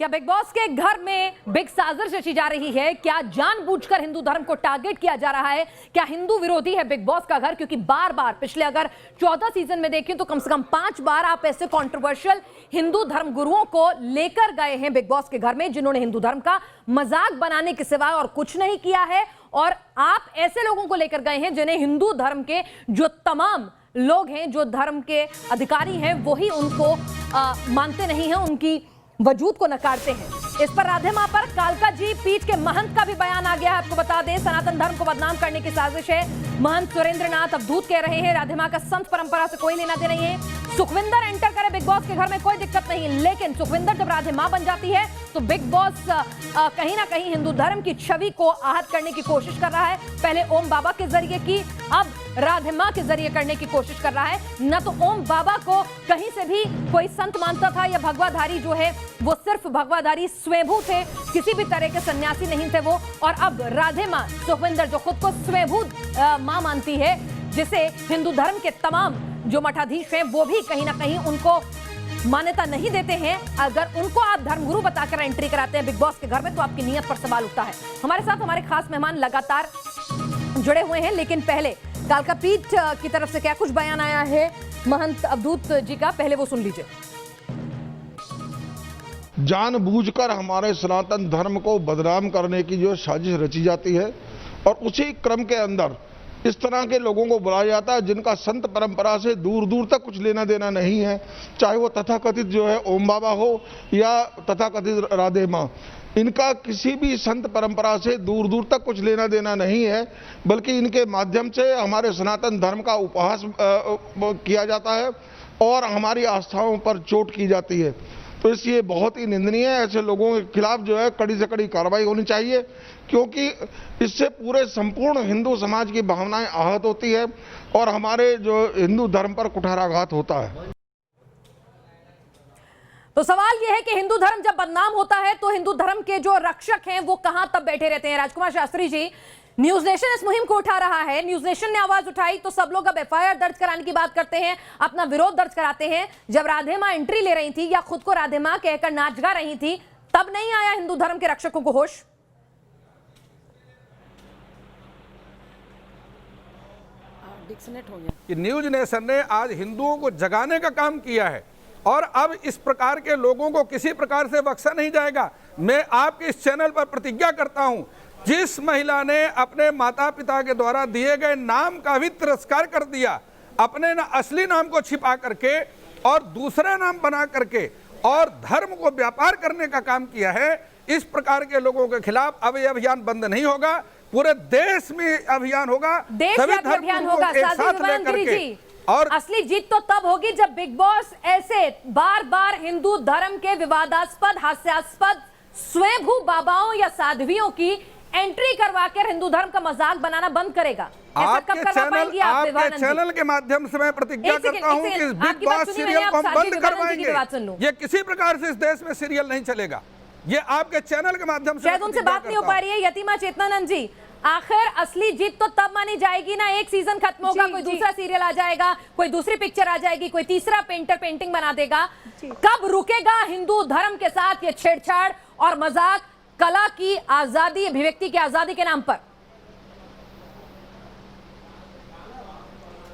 क्या big boss के घर में बिग साजिश रची जा रही है? क्या जानबूझकर हिंदू धर्म को टारगेट किया जा रहा है? क्या हिंदू विरोधी है बिग बॉस का घर? क्योंकि बार बार पिछले अगर 14 सीजन में देखें तो कम से कम 5 बार आप ऐसे कंट्रोवर्शियल हिंदू धर्म गुरुओं को लेकर गए हैं बिग बॉस के घर में, जिन्होंने हिंदू धर्म का मजाक बनाने के सिवा और कुछ नहीं किया है। और आप ऐसे लोगों को लेकर गए हैं जिन्हें हिंदू धर्म के जो तमाम लोग हैं, जो धर्म के अधिकारी हैं, वही उनको मानते नहीं हैं, उनकी वजूद को नकारते हैं। इस पर राधे मां पर कालका जी पीठ के महंत का भी बयान आ गया है। आपको बता दें, सनातन धर्म को बदनाम करने की साजिश है। महंत सुरेंद्र नाथ अवधूत कह रहे हैं राधे मां का संत परंपरा से कोई लेना देना नहीं है। सुखविंदर एंटर करे बिग बॉस के घर में कोई दिक्कत नहीं, लेकिन सुखविंदर जब राधे मां बन जाती है तो बिग बॉस कहीं ना कहीं हिंदू धर्म की छवि को आहत करने की कोशिश कर रहा है। पहले ओम बाबा के जरिए की, अब राधे मां के जरिए करने की कोशिश कर रहा है। न तो ओम बाबा को कहीं से भी कोई संत मानता था, या भगवाधारी जो है वो सिर्फ भगवाधारी स्वयंभू थे, किसी भी तरह के सन्यासी नहीं थे वो। और अब राधे मां सुखविंदर जो खुद को स्वयंभू मां मानती है, जिसे हिंदू धर्म के तमाम जो मठाधीश हैं वो भी कहीं ना कहीं उनको मान्यता नहीं देते हैं। अगर उनको आप धर्मगुरु बताकर एंट्री कराते हैं बिग बॉस के घर में तो आपकी नीयत पर सवाल उठता है। हमारे साथ हमारे खास मेहमान लगातार जुड़े हुए हैं, लेकिन पहले कालका पीठ की तरफ से क्या कुछ बयान आया है महंत अवधूत जी का, पहले वो सुन लीजिए। जानबूझकर हमारे सनातन धर्म को बदनाम करने की जो साजिश रची जाती है, और उसी क्रम के अंदर इस तरह के लोगों को बुलाया जाता है जिनका संत परंपरा से दूर दूर तक कुछ लेना देना नहीं है। चाहे वो तथाकथित जो है ओम बाबा हो या तथाकथित राधे मां, इनका किसी भी संत परंपरा से दूर दूर तक कुछ लेना देना नहीं है, बल्कि इनके माध्यम से हमारे सनातन धर्म का उपहास किया जाता है और हमारी आस्थाओं पर चोट की जाती है। तो इसलिए बहुत ही निंदनीय है। ऐसे लोगों के खिलाफ जो है कड़ी से कड़ी कार्रवाई होनी चाहिए, क्योंकि इससे पूरे संपूर्ण हिंदू समाज की भावनाएं आहत होती है और हमारे जो हिंदू धर्म पर कुठाराघात होता है। तो सवाल यह है कि हिंदू धर्म जब बदनाम होता है तो हिंदू धर्म के जो रक्षक हैं वो कहां तब बैठे रहते हैं? राजकुमार शास्त्री जी, न्यूज नेशन इस मुहिम को उठा रहा है, न्यूज नेशन ने आवाज उठाई तो सब लोग अब एफआईआर दर्ज कराने की बात करते हैं, अपना विरोध दर्ज कराते हैं। जब राधे मां एंट्री ले रही थी या खुद को राधे मां कहकर नाच गा रही थी, तब नहीं आया हिंदू धर्म के रक्षकों को होश? डिस्कनेक्ट हो गया कि न्यूज नेशन ने आज हिंदुओं को जगाने का काम किया है और अब इस प्रकार के लोगों को किसी प्रकार से बख्शा नहीं जाएगा। मैं आपके इस चैनल पर प्रतिज्ञा करता हूं, जिस महिला ने अपने माता पिता के द्वारा दिए गए नाम का भी तिरस्कार कर दिया, अपने असली नाम को छिपा करके और दूसरा नाम बना करके और धर्म को व्यापार करने का काम किया है, इस प्रकार के लोगों के खिलाफ अब यह अभियान बंद नहीं होगा, पूरे देश में अभियान होगा, सभी अभियान होगा एक साथ लेकर के। और असली जीत तो तब होगी जब बिग बॉस ऐसे बार बार हिंदू धर्म के विवादास्पद, हास्यास्पद स्वयंभू बाबाओं या साध्वियों की एंट्री करवाकर हिंदू धर्म का मजाक बनाना बंद करेगा। आपके चैनल के माध्यम से मैं प्रतिज्ञा करता हूं कि इस बिग बॉस सीरियल को हम बंद करवाएंगे। ये किसी प्रकार से इस देश में सीरियल नहीं चलेगा, ये आपके चैनल के माध्यम से। शायद उनसे बात नहीं हो पा रही है। यतिमा चेतनानंद जी, आखिर असली जीत तो तब मानी जाएगी ना, एक सीजन खत्म होगा, कोई दूसरा सीरियल आ जाएगा, कोई दूसरी पिक्चर आ जाएगी, कोई तीसरा पेंटर पेंटिंग बना देगा। कब रुकेगा हिंदू धर्म के साथ ये छेड़छाड़ और मजाक कला की आजादी, अभिव्यक्ति की आजादी के नाम पर?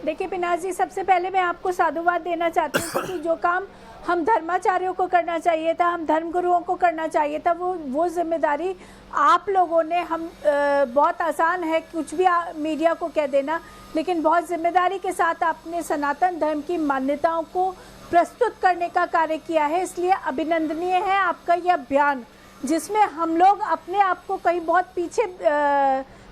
देखिए पिनाज जी, सबसे पहले मैं आपको साधुवाद देना चाहती हूँ, क्योंकि जो काम हम धर्माचार्यों को करना चाहिए था, हम धर्मगुरुओं को करना चाहिए था, वो जिम्मेदारी आप लोगों ने हम बहुत आसान है कुछ भी मीडिया को कह देना, लेकिन बहुत जिम्मेदारी के साथ आपने सनातन धर्म की मान्यताओं को प्रस्तुत करने का कार्य किया है। इसलिए अभिनंदनीय है आपका यह अभियान, जिसमें हम लोग अपने आप को कहीं बहुत पीछे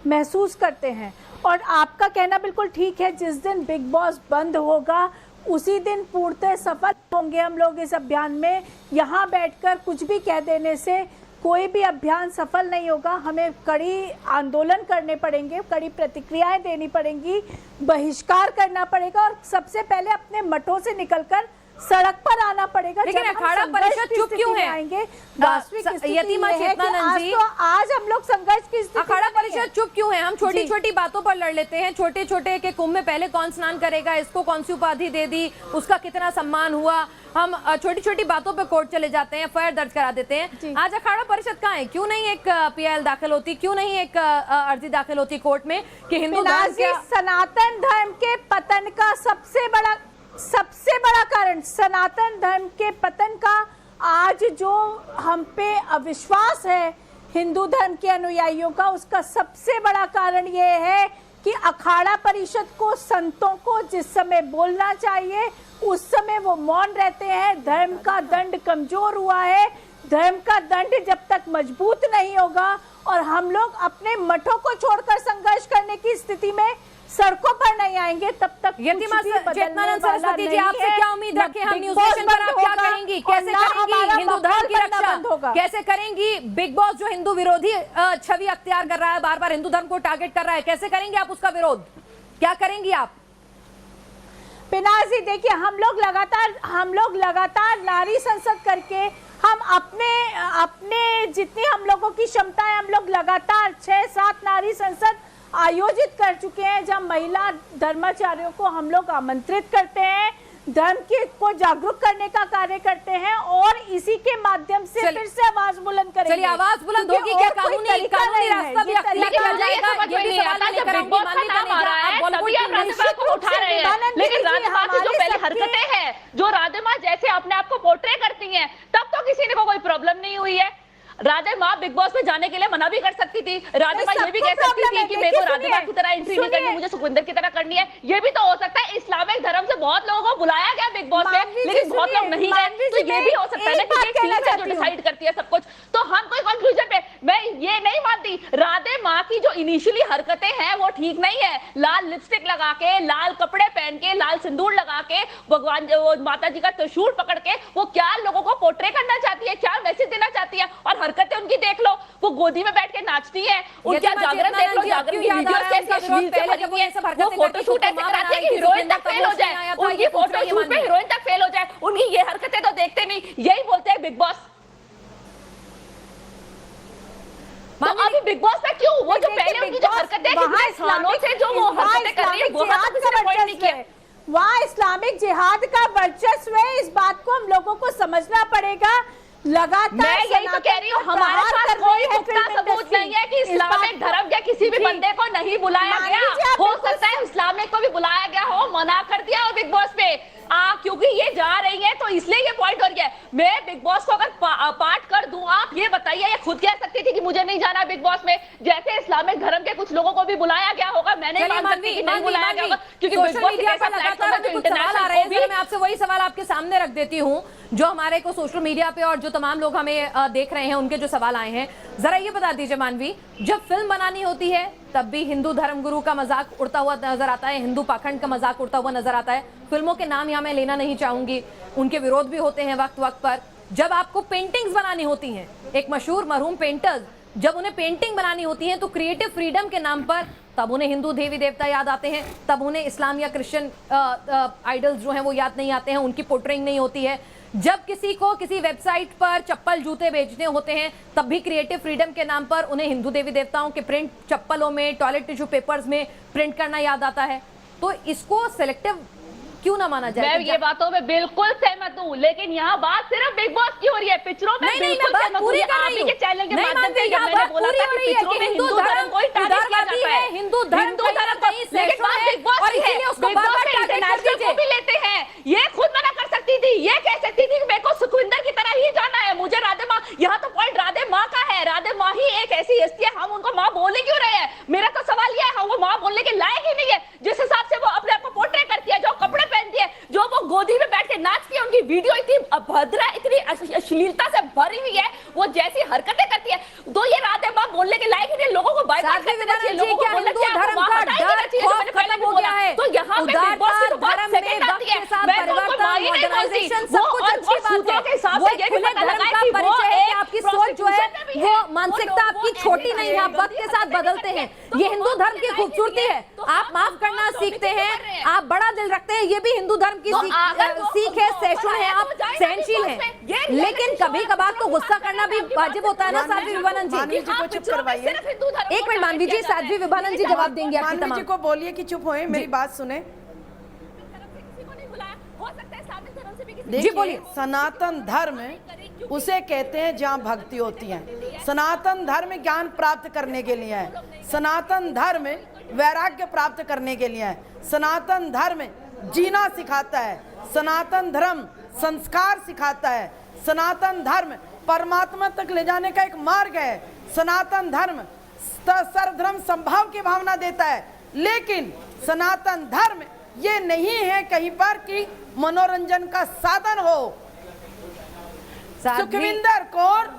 महसूस करते हैं। और आपका कहना बिल्कुल ठीक है, जिस दिन बिग बॉस बंद होगा उसी दिन पूर्णतः सफल होंगे हम लोग इस अभियान में। यहाँ बैठकर कुछ भी कह देने से कोई भी अभियान सफल नहीं होगा, हमें कड़ी आंदोलन करने पड़ेंगे, कड़ी प्रतिक्रियाएं देनी पड़ेंगी, बहिष्कार करना पड़ेगा और सबसे पहले अपने मठों से निकलकर सड़क पर आना पड़ेगा। लेकिन जब हम अखाड़ा संघर्ष परिषद की चुप स्थिति क्यों में है? आएंगे, वास्तविक स्थिति यतीमा ये है कि चेतनानंद जी, आज हम लोग संघर्ष की स्थिति अखाड़ा में नहीं है। परिषद चुप क्यों है? हम छोटी छोटी बातों पर लड़ लेते हैं। छोटे छोटे के कुंभ में पहले कौन स्नान करेगा, इसको कौन सी उपाधि दे दी, उसका कितना सम्मान हुआ, हम छोटी छोटी बातों पे कोर्ट चले जाते हैं, एफआईआर दर्ज करा देते हैं। आज अखाड़ा परिषद कहाँ है? क्यों नहीं एक पीआईएल दाखिल होती, क्यों नहीं एक अर्जी दाखिल होती कोर्ट में कि हिंदू धर्म के सनातन धर्म के पतन का सबसे बड़ा कारण, सनातन धर्म के पतन का आज जो हम पे अविश्वास है हिंदू धर्म के अनुयायियों का, उसका सबसे बड़ा कारण ये है कि अखाड़ा परिषद को, संतों को जिस समय बोलना चाहिए उस समय वो मौन रहते हैं। धर्म का दंड कमजोर हुआ है। धर्म का दंड जब तक मजबूत नहीं होगा और हम लोग अपने मठों को छोड़कर संघर्ष करने की स्थिति में सड़कों पर नहीं आएंगे, तब तक यतीमा चेतनानंद सरस्वती जी, आपसे क्या उम्मीद रखें हम न्यूज नेशन पर? आप क्या कहेंगी, कैसे करेंगी हिंदू धर्म की रक्षा, कैसे करेंगी? बिग बॉस जो हिंदू विरोधी छवि अख्तियार कर रहा है, बार बार हिंदू धर्म को टारगेट कर रहा है, कैसे करेंगे आप उसका विरोध? क्या करेंगी आप? पिनाज जी देखिए, हम लोग लगातार नारी संसद करके हम अपने जितनी हम लोगों की क्षमता है, हम लोग लगातार 6-7 नारी संसद आयोजित कर चुके हैं, जब महिला धर्माचार्यों को हम लोग आमंत्रित करते हैं, धर्म को जागरूक करने का कार्य करते हैं और इसी के माध्यम से फिर से आवाज बुलंद करेंगे। चलिए, आवाज बुलंद होगी क्या? कानूनी रास्ता भी अख्तियार किया जाएगा? ये भी सवाल नहीं कर रहा हूं। मानवी का नाम आ रहा है, तभी आप राधिमा को उठा रहे हैं, लेकिन राधिमा की जो पहले हरकतें हैं, जो राधिमा जैसे अपने आप को पोर्ट्रे करती हैं, तब तो किसी ने कोई प्रॉब्लम नहीं हुई है। राधिमा बिग बॉस में जाने के लिए मना भी कर सकती थी। राधिमा ये भी कह सकती थी कि मेरे को राधिमा की तरह एंट्री नहीं करनी, मुझे सुखविंदर की तरह करनी है। ये भी तो हो सकता है। इस्लामिक धर्म से बहुत लोगों को बुलाया गया बिग बॉस में, लेकिन बहुत लोग नहीं गए, तो ये भी हो सकता है ना कि एक टीम है जो डिसाइड करती है सब कुछ। तो हम कोई कंक्लूजन पे, मैं ये नहीं मानती राधिमा की जो इनिशियली हरकतें हैं वो ठीक नहीं है। लाल लिपस्टिक लगा के, लाल कपड़े पहन के, लाल सिंदूर लगा के, भगवान माता जी का त्रिशूल पकड़ के वो क्या लोगों को पोर्ट्रे करना चाहती है, क्या मैसेज देना चाहती है? और हरकतें उनकी देख लो, वो गोदी में बैठ के नाचती है, उनका जागरण देख लो, जागरण की वीडियोस कैसी अश्लील से भरी हुई है, वो फोटोशूट ऐसे कराती है कि हीरोइन तक फेल हो जाए, उनकी फोटोशूट पे हीरोइन तक फेल हो जाए, उनकी ये हरकतें तो देखते नहीं, यही बोलते हैं बिग बॉस। तो अभी बिग बॉस में क्यों वो जो पहले उनकी जो हरकतें कितने सालों से जो वो हरकतें कर रही है, वो तो किसी ने पॉइंट नहीं किया। वहाँ इस्लामिक जिहाद का वर्चस्व है, इस बात को हम लोगों को समझना पड़ेगा। लगातार मैं यही तो कह रही हूँ, हमारे पास कोई पुख्ता सबूत नहीं है कि इस्लामिक धर्म के किसी भी बंदे को नहीं बुलाया गया। हो सकता है इस्लामिक को भी बुलाया गया हो, मना कर दिया हो बिग बॉस पे, क्योंकि ये जा रही है तो इसलिए ये पॉइंट हो गया। मैं बिग बॉस को अगर पार्ट कर दूं, आप ये बताइए, ये खुद कह सकती थी कि मुझे नहीं जाना बिग बॉस में, जैसे इस्लामिक धर्म के कुछ लोगों को भी बुलाया गया होगा। मैंने मान सकती कि नहीं बुलाया गया होगा, क्योंकि सोशल मीडिया पर लगातार जो सवाल आ रहे हैं, मैं आपसे वही सवाल आपके सामने रख देती हूँ जो हमारे को सोशल मीडिया पे और जो तमाम लोग हमें देख रहे हैं उनके जो सवाल आए हैं। जरा ये बता दीजिए मानवी, जब फिल्म बनानी होती है तब भी हिंदू धर्मगुरु का मजाक उड़ता हुआ नजर आता है, हिंदू पाखंड का मजाक उड़ता हुआ नजर आता है। फिल्मों के नाम यहाँ मैं लेना नहीं चाहूंगी, उनके विरोध भी होते हैं वक्त वक्त पर। जब आपको पेंटिंग्स बनानी होती हैं, एक मशहूर मरहूम पेंटर्स जब उन्हें पेंटिंग बनानी होती है तो क्रिएटिव फ्रीडम के नाम पर तब उन्हें हिंदू देवी देवता याद आते हैं, तब उन्हें इस्लाम या क्रिश्चियन आइडल्स जो हैं वो याद नहीं आते हैं, उनकी पोर्ट्रेइंग नहीं होती है। जब किसी को किसी वेबसाइट पर चप्पल जूते बेचने होते हैं तब भी क्रिएटिव फ्रीडम के नाम पर उन्हें हिंदू देवी देवताओं के प्रिंट चप्पलों में, टॉयलेट टिश्यू पेपर्स में प्रिंट करना याद आता है। तो इसको सिलेक्टिव क्यों ना माना जाए? मैं ये बातों में बिल्कुल सहमत हूँ, लेकिन यहाँ बात सिर्फ बिग बॉस की हो रही है, पिक्चरों में बिल्कुल सहमत हूँ। आप ही के चैनल के माध्यम से मैंने बोला था कि पिक्चरों में हिंदू धर्म कोई टारगेट किया जाता है, हिंदू धर्म लेकिन बात बिग बॉस की है, बिग बॉस में इंटरनेशनल को भी लेते हैं। ये खुद मना कर सकती थी, ये कह सकती थी कि मेरे को सुखविंदर की तरह ही जाना है, मुझे राधे माँ, यहाँ तो पॉइंट राधे माँ का है। राधे माँ ही एक ऐसी हस्ती है, हम उनको माँ बोले क्यों रहे हैं? मेरा तो सवाल यह है, वो माँ बोलने के लायक ही नहीं है। जिस हिसाब से वो अपने आप को पोर्ट्रे करती है, जो कपड़े पहनती है, जो वो गोदी में बैठ के नाचती है, उनकी वीडियो इतनी अभद्र, इतनी अश्लीलता से भरी हुई है, वो जैसी हरकतें करती है, तो ये राधे माँ बोलने के लायक ही नहीं। लोगों को बाइकआउट करना चाहिए, लोगों को बोलना चाहिए, धर्म का डर खौफ खत्म हो गया है। तो यहाँ पे बिग बॉस की तो बात सेकंड आती है, मैं तो उनको माँ ही नहीं बोलती। वो और वो सूत्रों के हिसाब से ये भी पता लगा कि वो एक आपकी सोच जो है वो मानसिकता आपकी छोटी नहीं है, आप वक्त के साथ बदलते हैं। ये हिंदू धर्म की खूबसूरती है, आप माफ करना सीखते हैं, आप बड़ा दिल रखते हैं, ये भी हिंदू धर्म की सीख है, सहिष्णु है, आप सहनशील हैं। लेकिन कभी कभार तो गुस्सा करना भी वाजिब होता है ना साध्वी विभानंद जी। एक मिनट मानवी जी, साध्वी विभानंद जी जवाब देंगे आपकी तमाम। जी को बोलिए कि चुप होए, मेरी बात सुने। जी बोलिए। सनातन धर्म उसे कहते हैं जहाँ भक्ति होती है। सनातन धर्म ज्ञान प्राप्त करने के लिए है, सनातन धर्म वैराग्य प्राप्त करने के लिए है, सनातन धर्म जीना सिखाता है, सनातन धर्म संस्कार सिखाता है, सनातन धर्म परमात्मा तक ले जाने का एक मार्ग है, सनातन धर्म सर्वधर्म संभाव की भावना देता है। लेकिन सनातन धर्म ये नहीं है कहीं पर कि मनोरंजन का साधन हो। सुखविंदर कौर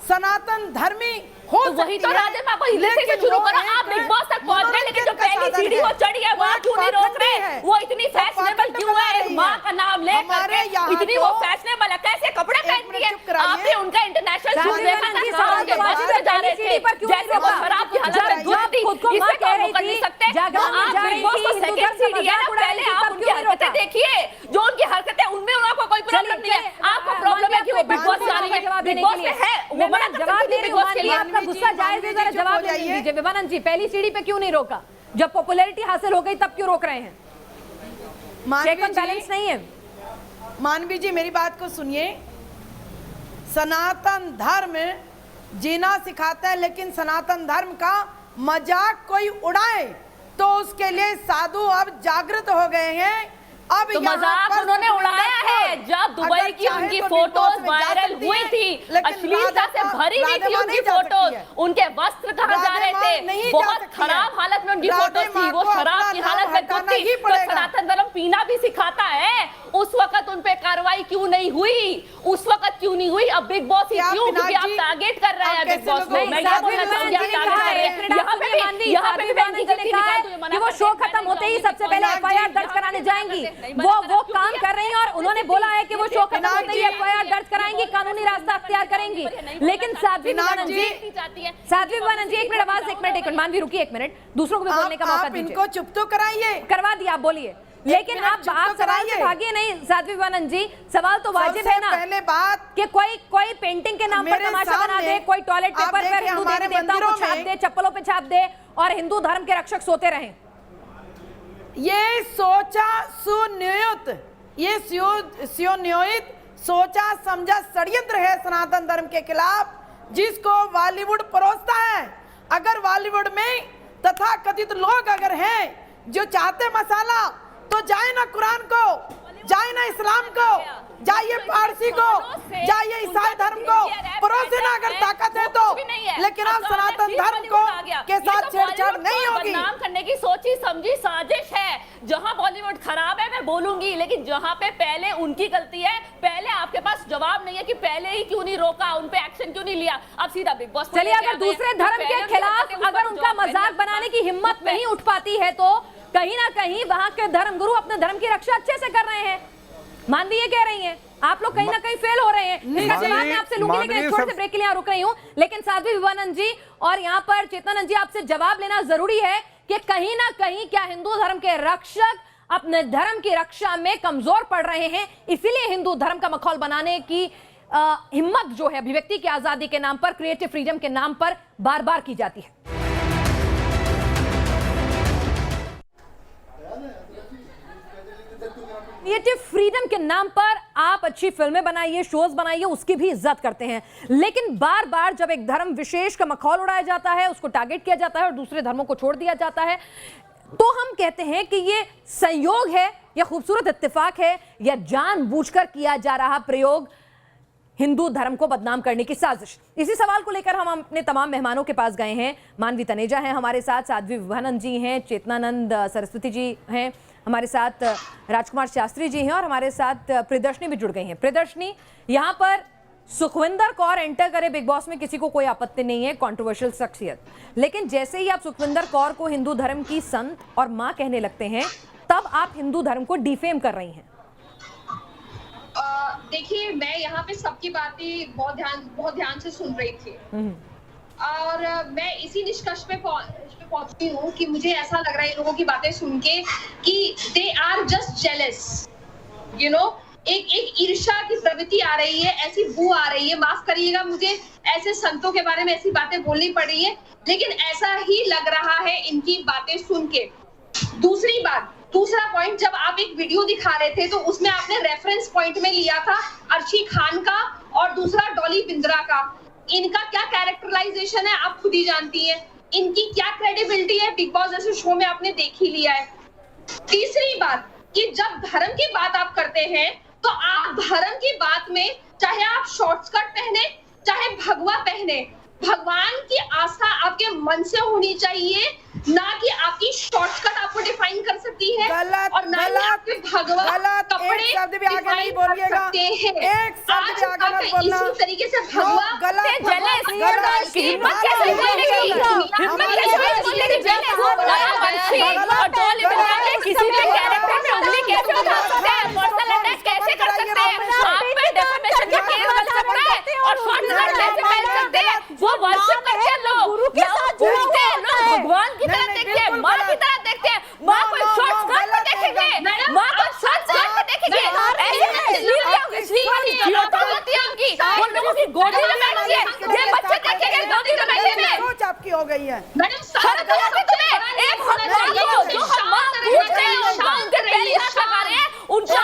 सनातन धर्मी हो तो वही तो राधे माँ को हिले से शुरू करो, आप बिग बॉस तक पहुंच गए, लेकिन जो पहली सीढ़ी वो चढ़ी है वहाँ क्यों नहीं रोक रहे? वो इतनी फैशनेबल क्यों है? माँ का नाम लेकर इतनी वो फैशनेबल है, कैसे कपड़े पहनती है? आपने उनका इंटरनेशनल शूट देखा था, जा रहे थे जैसे वो खराब की हालत में घुस थी, इससे कम कर नहीं सकते। आप बिग बॉस तो सेकंड सीढ़ी है ना, पहले आप उनकी हरकतें देखिए, जो उनकी हरकतें उनमें उनको कोई प्रॉब्लम नहीं है। आपको प्रॉब्लम है कि वो बिग बॉस जा रही है, बिग बॉस में है, वो बड़ा जवाब दे बिग बॉस के लिए। आपका गुस्सा जायज है, जरा जवाब दीजिए विभानंद जी। पहली सीढ़ी पे क्यों नहीं रोका? जब पॉपुलैरिटी हासिल हो गई तब क्यों रोक रहे हैं? चेक एंड बैलेंस नहीं है। मानवी जी मेरी बात को सुनिए, सनातन धर्म जीना सिखाता है, लेकिन सनातन धर्म का मजाक कोई उड़ाए तो उसके लिए साधु अब जागृत हो गए हैं। अब तो मजाक उन्होंने उड़ाया है जब दुबई की उनकी फोटोज वायरल हुई थी, अश्लीलता से भरी हुई थी उनकी फोटोज, उनके वस्त्र कहाँ जा रहे थे, बहुत खराब हालत में उनकी फोटोज थी, वो शराब की हालत में खुद थी। तो सनातन धर्म पीना भी सिखाता है, उस वक्त उन पे कार्रवाई क्यों नहीं हुई? उस वक्त क्यों नहीं हुई? अब बिग बॉस ही क्यों? क्योंकि आप टारगेट कर रहे हैं बिग बॉस को। मैं ये बोलना चाहूंगी, आप टारगेट कर रहे हैं। यहाँ पे भी बहन की लिखा है कि वो शो खत्म होते ही सबसे पहले एफआईआर दर्ज कराने जाएंगी। वो काम कर रही हैं और उन्होंने बोला है कि वो शो खत्म होते ही एफआईआर दर्ज कराएंगी, कानूनी रास्ता अख्तियार करेंगी। लेकिन साध्वी विभानंद जी, एक मिनट आवाज, एक मिनट मानवी रुकिए एक मिनट, दूसरों को भी बोलने का मौका दीजिए। इनको चुप तो कराइए। करवा दिया, आप बोलिए। लेकिन आप सवाल से भागिए नहीं साध्वी विभानंद जी, सवाल तो वाजिब है ना। पहले बात कि कोई पेंटिंग के नाम पर तमाशा बना दे, कोई टॉयलेट पेपर पर हिंदू देवी देवताओं को छाप दे, चप्पलों पे छाप दे और हिंदू धर्म के रक्षक सोते रहें। ये सुनियोजित सोचा समझा षड्यंत्र है सनातन धर्म के खिलाफ, जिसको बॉलीवुड परोसता है। अगर बॉलीवुड में तथा कथित लोग अगर हैं जो चाहते मसाला, तो जाए ना कुरान को, जाए ना इस्लाम को, जाइए पारसी को, जाइए ईसाई धर्म को, परोसे ना अगर ताकत है तो। लेकिन आप सनातन धर्म को के साथ छेड़छाड़ नहीं होगी। बदनाम करने की सोची समझी साजिश है। जहां बॉलीवुड खराब है मैं बोलूंगी, लेकिन जहां पे पहले उनकी गलती है, पहले आपके पास जवाब नहीं है कि पहले ही क्यों नहीं रोका, उन पे एक्शन क्यों नहीं लिया। अब सीधा बिग बॉस। चलिए, अगर दूसरे धर्म के खिलाफ अगर उनका मजाक बनाने की हिम्मत नहीं उठ पाती है तो कहीं ना कहीं वहां के धर्मगुरु अपने धर्म की रक्षा अच्छे से कर रहे हैं। मानवी ये कह रही हैं, आप लोग कहीं ना कहीं फेल हो रहे हैं। इसका जवाब मैं आपसे लूंगी, लेकिन थोड़े से ब्रेक के लिए रुक रही हूं। लेकिन साध्वी विभानंद जी और यहाँ पर चेतनानंद जी, आपसे जवाब लेना जरूरी है कि कहीं ना कहीं क्या हिंदू धर्म के रक्षक अपने धर्म की रक्षा में कमजोर पड़ रहे हैं, इसीलिए हिंदू धर्म का मखौल बनाने की हिम्मत जो है अभिव्यक्ति की आजादी के नाम पर, क्रिएटिव फ्रीडम के नाम पर बार बार की जाती है। क्रिएटिव फ्रीडम के नाम पर आप अच्छी फिल्में बनाइए, शोज बनाइए, उसकी भी इज्जत करते हैं, लेकिन बार बार जब एक धर्म विशेष का मखौल उड़ाया जाता है, उसको टारगेट किया जाता है और दूसरे धर्मों को छोड़ दिया जाता है, तो हम कहते हैं कि ये संयोग है या खूबसूरत इत्तेफाक है या जानबूझकर किया जा रहा प्रयोग, हिंदू धर्म को बदनाम करने की साजिश। इसी सवाल को लेकर हम अपने तमाम मेहमानों के पास गए हैं। मानवी तनेजा हैं हमारे साथ, साध्वी विभानंद जी हैं, चेतनानंद सरस्वती जी हैं हमारे साथ, राजकुमार शास्त्री जी हैं और हमारे साथ प्रियदर्शनी भी जुड़ गई हैं। प्रियदर्शनी, यहाँ पर सुखविंदर कौर एंटर करे बिग बॉस में किसी को कोई आपत्ति नहीं है, कंट्रोवर्शियल शख्सियत, लेकिन जैसे ही आप सुखविंदर कौर को हिंदू धर्म की संत और मां कहने लगते हैं, तब आप हिंदू धर्म को डिफेम कर रही हैं। देखिए, मैं यहाँ पे सबकी बातें बहुत ध्यान से सुन रही थी। और मैं इसी निष्कर्ष पे पहुंचती हूँ कि मुझे ऐसा लग रहा है लोगों की बातें सुन के कि they are just jealous, you know, एक ईर्ष्या की प्रवृत्ति आ रही है, ऐसी बू आ रही है। माफ करिएगा, मुझे ऐसे संतों के बारे में ऐसी बातें बोलनी पड़ रही है, लेकिन ऐसा ही लग रहा है इनकी बातें सुन के। दूसरा पॉइंट, जब आप एक वीडियो दिखा रहे थे तो उसमें आपने रेफरेंस पॉइंट में लिया था अर्शी खान का और दूसरा डॉली बिंद्रा का। इनका क्या कैरेक्टराइजेशन है आप खुद ही जानती हैं, इनकी क्या क्रेडिबिलिटी है बिग बॉस जैसे शो में आपने देख ही लिया है। तीसरी बात कि जब धर्म की बात आप करते हैं तो आप धर्म की बात में चाहे आप शॉर्ट स्कर्ट पहने चाहे भगवा पहने, भगवान की आस्था आपके मन से होनी चाहिए, ना कि आपकी शॉर्टकट आपको डिफाइन कर सकती है और ना ही आपके भगवा कपड़े डिफाइन कर सकते हैं। आज आप इसी तरीके से भगवा भगवान की तरह देखते हैं, माँ की तरह देखते हैं, माँ को शॉर्ट स्कर्ट में देखेंगे, माँ को शॉर्ट स्कर्ट में देखेंगे, उन लोगों की गोदी में बैठेंगे, ये बच्चे देखेंगे गोदी में बैठे हुए। सोच आपकी हो गई है मैडम, शर्म नहीं आती तुम्हें? एक हम जो हम माँ पूछ रहे हैं, उनके पैर हाथ लगा रहे हैं, उनका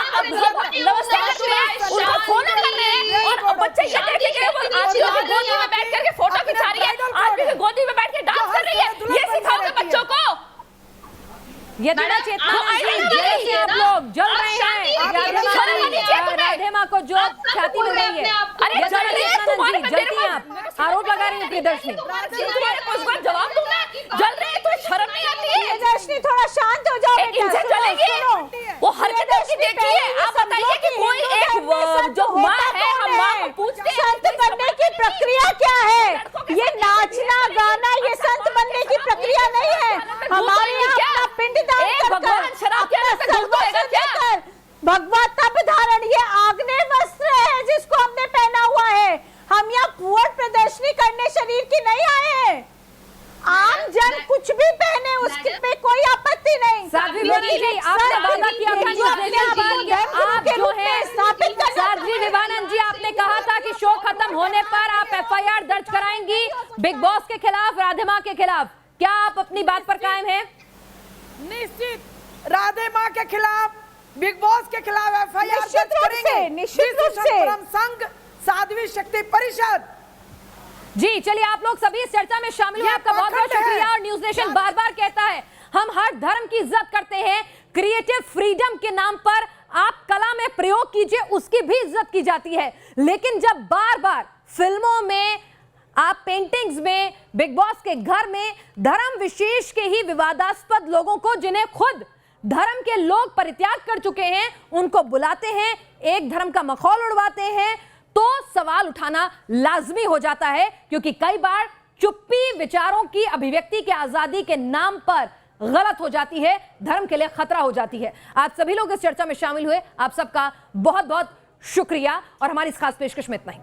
नमस्ते कर रहे हैं, उनको फोन कर रहे हैं, और बच्चे ये देखेंगे आदमी की गोदी में बैठ करके फोटो खिंचा रही है, आदमी की गोदी में बैठ के डांस कर रही है। ये सिखाओगे बच्चों को? ये चेतना जैसे आप लोग जल रहे हैं, राधे माँ को जो ख्याति मिल रही है, अरे जल रही है तुम्हारे, जलती हैं आप, आरोप लगा रही है प्रियदर्शनी। तुम्हारे को इस बार जवाब दूं मैं, जल रही है, तुम्हें शर्म नहीं आती है? प्रियदर्शनी थोड़ा शांत हो जाओ बेटा, इनसे जलेगी वो हरकतें की देखिए। आप बताइए कि कोई एक जो माँ है, हम माँ को पूछते हैं संत बनने की प्रक्रिया क्या है? ये नाचना गाना ये संत बनने की प्रक्रिया नहीं है। हमारे यहाँ अपना पिंडदान कर भगवा तप धारण, ये आग्नेय वस्त्र है जिसको हमने पहना हुआ है। हम यहाँ कुंवर प्रदर्शनी करने शरीर की नहीं आए हैं। आम जन कुछ भी पहने उसके पे कोई आपत्ति नहीं। साध्वी जी, आपने वादा किया था आप जो है साध्वी विवानंद जी, आपने कहा था कि शो खत्म होने पर आप एफआईआर दर्ज कराएंगी बिग बॉस के खिलाफ, राधे माँ के खिलाफ। क्या आप अपनी बात पर कायम हैं? निश्चित राधे माँ के खिलाफ, बिग बॉस के खिलाफ एफआईआर दर्ज करेंगे। निश्चित रूप से संघ साध्वी शक्ति परिषद। जी चलिए, आप लोग सभी इस चर्चा में शामिल हुए, आपका बहुत बहुत शुक्रिया। और न्यूज नेशन बार बार कहता है हम हर धर्म की इज्जत करते हैं, क्रिएटिव फ्रीडम के नाम पर आप कला में प्रयोग कीजिए, उसकी भी इज्जत की जाती है। लेकिन जब बार बार फिल्मों में, आप पेंटिंग्स में, बिग बॉस के घर में धर्म विशेष के ही विवादास्पद लोगों को, जिन्हें खुद धर्म के लोग परित्याग कर चुके हैं, उनको बुलाते हैं, एक धर्म का मखौल उड़वाते हैं, तो सवाल उठाना लाजमी हो जाता है। क्योंकि कई बार चुप्पी विचारों की अभिव्यक्ति के आजादी के नाम पर गलत हो जाती है, धर्म के लिए खतरा हो जाती है। आप सभी लोग इस चर्चा में शामिल हुए, आप सबका बहुत बहुत शुक्रिया। और हमारी इस खास पेशकश में इतना ही।